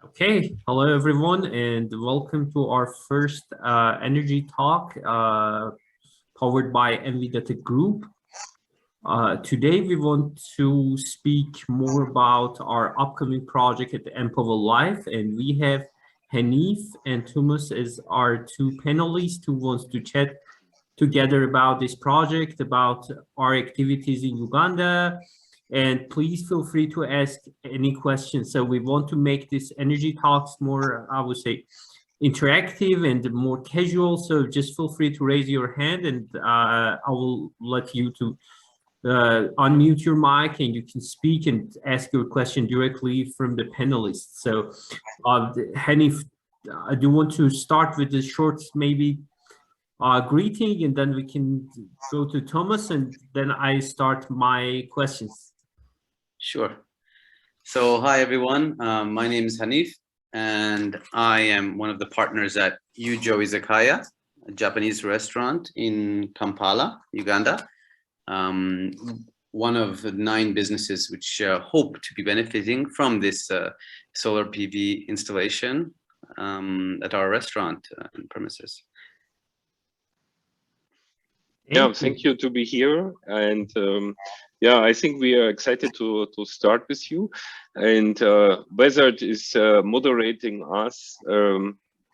Okay, hello everyone, and welcome to our first energy talk powered by Envidatec Group. Today we want to speak more about our upcoming project at enPower.life, and we have Hanif and Thomas as our two panelists who wants to chat together about this project, about our activities in Uganda, and please feel free to ask any questions. So we want to make this energy talks more, I would say, interactive and more casual. So just feel free to raise your hand and I will let you to unmute your mic and you can speak and ask your question directly from the panelists. So Hanif, I do want to start with the short, maybe greeting, and then we can go to Thomas, and then I start my questions. Sure. So hi, everyone. My name is Hanif, and I am one of the partners at Yujo Izakaya, a Japanese restaurant in Kampala, Uganda. One of the 9 businesses which hope to be benefiting from this solar PV installation at our restaurant and premises. Yeah, thank you to be here, and yeah, I think we are excited to start with you. And Wizard is moderating us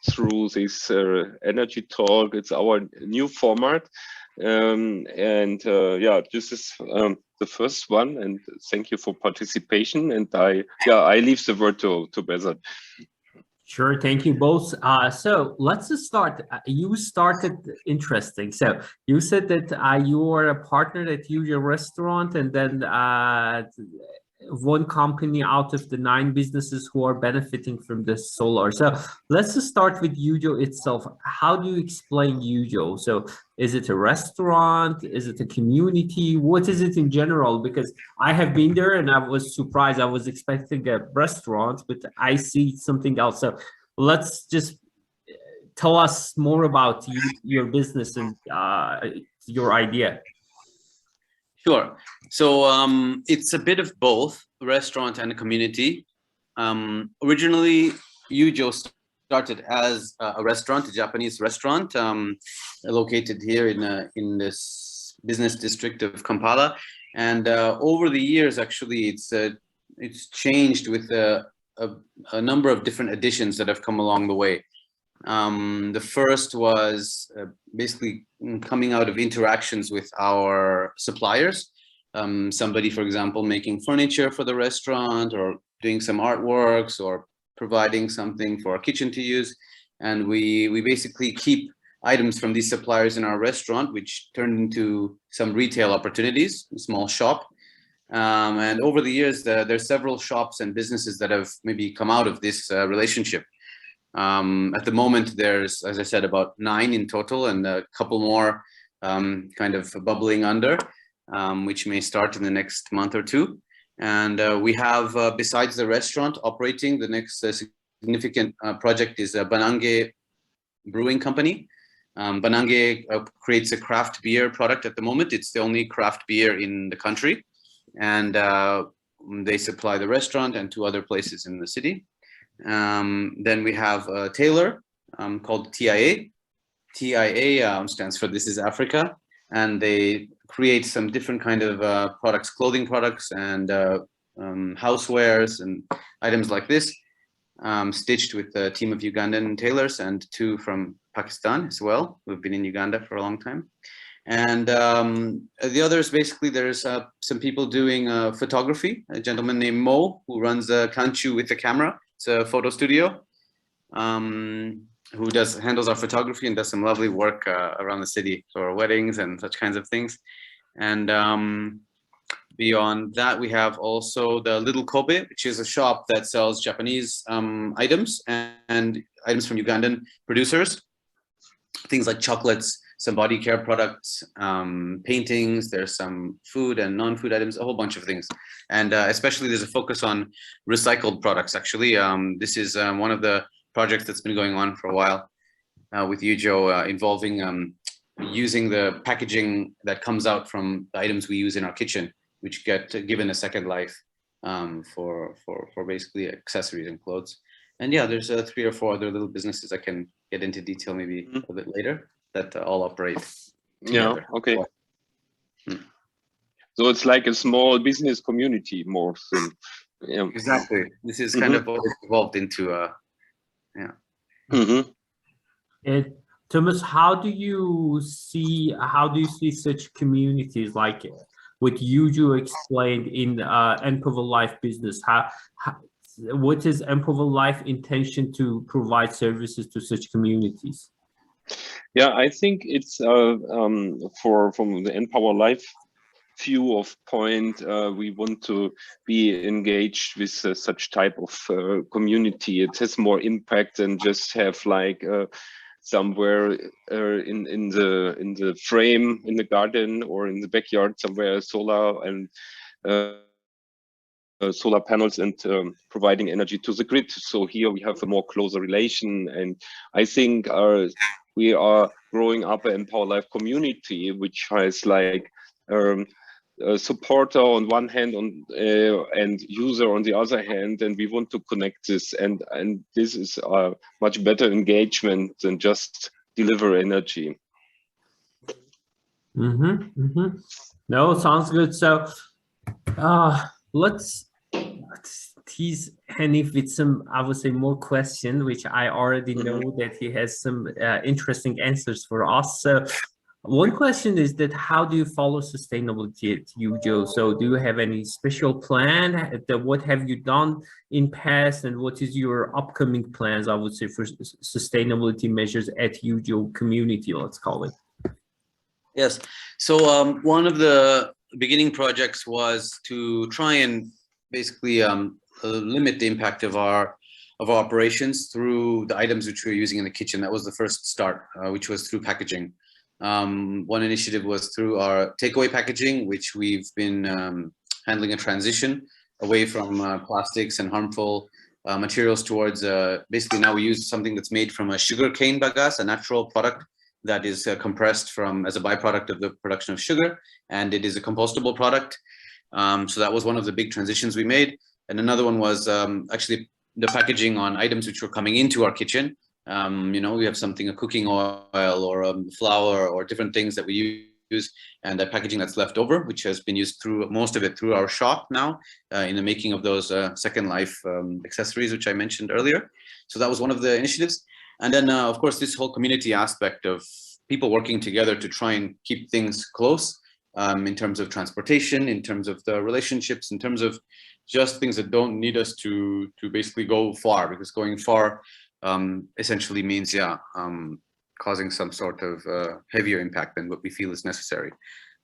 through this energy talk. It's our new format, and yeah, this is the first one. And thank you for participation. And I leave the word to Wizard. Sure, thank you both. So let's just start. You started interesting. So you said that you are a partner at Yujo Restaurant, and then one company out of the 9 businesses who are benefiting from this solar. So let's just start with Yujo itself. How do you explain Yujo? So is it a restaurant? Is it a community? What is it in general? Because I have been there and I was surprised. I was expecting a restaurant, but I see something else. So let's just tell us more about your business and your idea. Sure. So it's a bit of both, restaurant and a community. Originally, Yujo started as a restaurant, a Japanese restaurant, located here in this business district of Kampala. And over the years, actually, it's changed with a number of different additions that have come along the way. The first was basically coming out of interactions with our suppliers. Somebody, for example, making furniture for the restaurant or doing some artworks or providing something for our kitchen to use. And we basically keep items from these suppliers in our restaurant, which turned into some retail opportunities, a small shop. And over the years, there's several shops and businesses that have maybe come out of this relationship. At the moment, there's, as I said, about 9 in total, and a couple more kind of bubbling under, which may start in the next month or 2. And we have, besides the restaurant operating, the next significant project is a Banange Brewing Company. Banange creates a craft beer product at the moment. It's the only craft beer in the country. And they supply the restaurant and 2 other places in the city. Then we have a tailor called TIA. TIA stands for This is Africa, and they create some different kind of products, clothing products and housewares and items like this, stitched with a team of Ugandan tailors and 2 from Pakistan as well, who've been in Uganda for a long time. And the others, basically, there's some people doing photography, a gentleman named Mo, who runs Kanchu with the camera. It's a photo studio who handles our photography and does some lovely work around the city for weddings and such kinds of things. And beyond that, we have also the Little Kobe, which is a shop that sells Japanese items and items from Ugandan producers. Things like chocolates, some body care products, paintings, there's some food and non-food items, a whole bunch of things. And especially there's a focus on recycled products, actually. This is one of the projects that's been going on for a while with Yujo, involving using the packaging that comes out from the items we use in our kitchen, which get given a second life for basically accessories and clothes. And yeah, there's 3 or 4 other little businesses I can get into detail maybe a bit later that all operate together. Yeah, okay. So it's like a small business community more. So, yeah. Exactly. This is kind of what it's evolved into. Yeah. And Thomas, how do you see such communities like what Yujo explained in enPower.life business? What is enPower.life intention to provide services to such communities? Yeah, I think it's from the enPower.life view of point, we want to be engaged with such type of community. It has more impact than just have like somewhere in the frame in the garden or in the backyard somewhere solar and solar panels and providing energy to the grid. So here we have a more closer relation, and I think we are growing up an enPower.life community, which has like a supporter on one hand and user on the other hand, and we want to connect this, and this is a much better engagement than just deliver energy. No, sounds good. So let's tease Hanif with some, I would say, more questions, which I already know that he has some interesting answers for us. So one question is that how do you follow sustainability at Yujo? So do you have any special plan? What have you done in past, and what is your upcoming plans, I would say, for sustainability measures at Yujo community, let's call it? Yes. So one of the beginning projects was to try and basically limit the impact of our operations through the items which we're using in the kitchen. That was the first start, which was through packaging. One initiative was through our takeaway packaging, which we've been handling a transition away from plastics and harmful materials towards basically now we use something that's made from a sugarcane bagasse, a natural product that is compressed as a byproduct of the production of sugar, and it is a compostable product. So that was one of the big transitions we made. And another one was actually the packaging on items which were coming into our kitchen. We have something, a cooking oil or flour or different things that we use, and that packaging that's left over, which has been used through most of it through our shop now in the making of those Second Life accessories, which I mentioned earlier. So that was one of the initiatives. And then, of course, this whole community aspect of people working together to try and keep things close in terms of transportation, in terms of the relationships, in terms of just things that don't need us to basically go far, because going far essentially means, causing some sort of heavier impact than what we feel is necessary.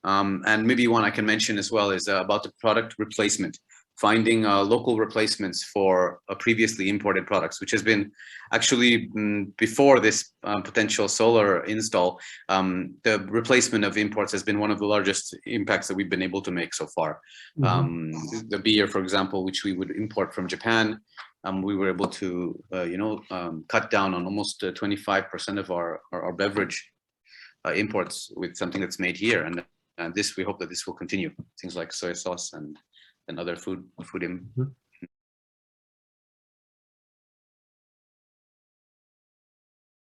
And maybe one I can mention as well is about the product replacement, finding local replacements for previously imported products, which has been actually before this potential solar install, the replacement of imports has been one of the largest impacts that we've been able to make so far. The beer, for example, which we would import from Japan, we were able to, cut down on almost 25% of our beverage imports with something that's made here. And this, we hope that this will continue. Things like soy sauce and other food